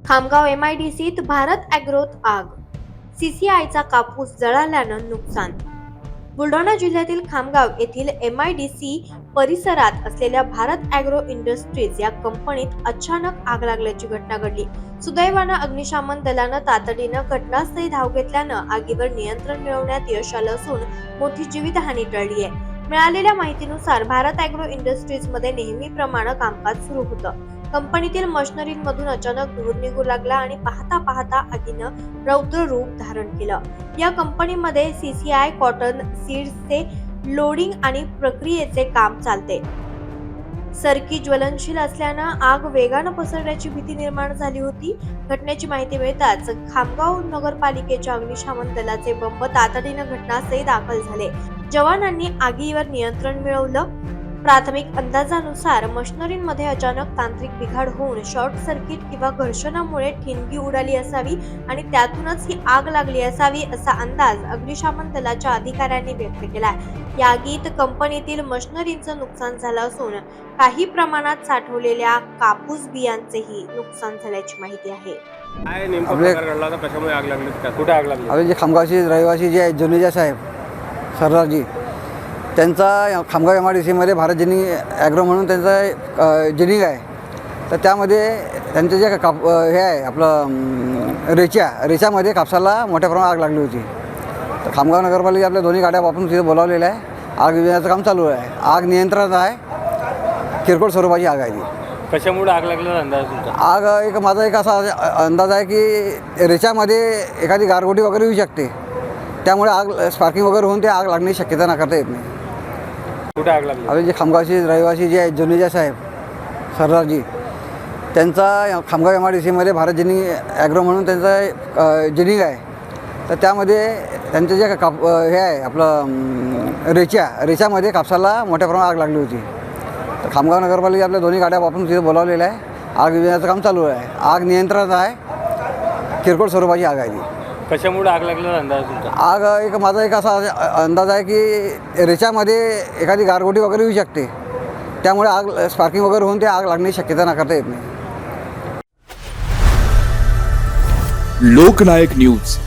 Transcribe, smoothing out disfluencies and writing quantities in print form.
खामगाव MIDCत भारत ॲग्रोत आग, CCIचा कापूस जळाल्यानं नुकसान। बुलढाणा जिल्ह्यातील खामगाव येथील MIDC परिसरात असलेल्या भारत ॲग्रो इंडस्ट्रीज या कंपनीत अचानक आग लागल्याची घटना घडली। सुदैवानं अग्निशमन दलानं तातडीनं घटनास्थळी धाव घेतल्यानं आगीवर नियंत्रण मिळवण्यात यश आलं असून मोठी जीवितहानी टळली आहे। मिळालेल्या माहितीनुसार भारत ॲग्रो इंडस्ट्रीजमध्ये नेहमीप्रमाणे कामकाज सुरू होतं। कंपनीतील मशिनरीमधून अचानक धूर निघू लागला आणि पाहता पाहता आगीनं रौद्र रूप धारण केलं। या कंपनीमध्ये CCI कॉटन सीड्सचे लोडिंग आणि प्रक्रियेचे काम चालते। सरकी ज्वलनशील असल्यानं आग वेगानं पसरण्याची भीती निर्माण झाली होती। घटनेची माहिती मिळताच खामगाव नगरपालिकेच्या अग्निशमन दलाचे बंब तातडीनं घटनास्थळी दाखल झाले। जवानांनी आगीवर नियंत्रण मिळवलं। प्राथमिक अंदाजानुसार मशिनरीमध्ये अचानक तांत्रिक बिघाड होऊन शॉर्ट सर्किट किंवा घर्षणामुळे ठिणगी उडाली असावी आणि त्यातूनच ही आग लागली असावी असा अंदाज अग्निशमन दलाच्या अधिकाऱ्यांनी व्यक्त केला। या आगीत कंपनीतील मशिनरीचं नुकसान झालं असून काही प्रमाणात साठवलेल्या कापूस बियांचेही नुकसान झाल्याची माहिती आहे। काय नेमका प्रकार घडला होता, कशामुळे आग लागली, कुठे आग लागली? आपले जे खामगावचे रहिवासी जे आहेत जुनेजा साहेब सरदारजी, त्यांचा खामगाव MIDCमध्ये भारत जिनिंग ॲग्रो म्हणून त्यांचा जिनिंग आहे। तर त्यामध्ये त्यांचं जे हे आहे आपलं रेच्यामध्ये कापसाला मोठ्या प्रमाणात आग लागली होती। तर खामगाव नगरपालिका आपल्या दोन्ही गाड्या वापरून तिथे बोलावलेलं आहे। आग विझवण्याचं काम चालू आहे। आग नियंत्रणात आहे। किरकोळ स्वरूपाची आग आहे ती। कशामुळे आग लागलेला अंदाज तुमचा? आग माझा एक असा अंदाज आहे की रेच्यामध्ये एखादी गारगोटी वगैरे येऊ शकते, त्यामुळे आग स्पार्किंग वगैरे होऊन ते आग लागण्याची शक्यता नाकारता येत नाही। कुठे आग लागली? आपले जे खामगावचे रहिवासी जे आहेत जुनेजा साहेब सरदारजी, त्यांचा खामगाव MIDCमध्ये भारत जिनिंग ॲग्रो म्हणून त्यांचा जिनिंग आहे। तर त्यामध्ये त्यांचं जे हे आहे आपलं रेच्यामध्ये कापसाला मोठ्या प्रमाणात आग लागली होती। तर खामगाव नगरपालिका आपल्या दोन्ही गाड्या वापरून तिथे बोलावलेलं आहे। आग विझवण्याचं काम चालू आहे। आग नियंत्रणात आहे। किरकोळ स्वरूपाची आग आहे ती। कशामुळे आग लागलेला अंदाज तुमचा? आग माझा एक असा अंदाज आहे की रेच्यामध्ये एखादी गारगोटी वगैरे येऊ शकते, त्यामुळे आग स्पार्किंग वगैरे होऊन ते आग लागण्याची शक्यता नाकारता येत नाही। लोकनायक न्यूज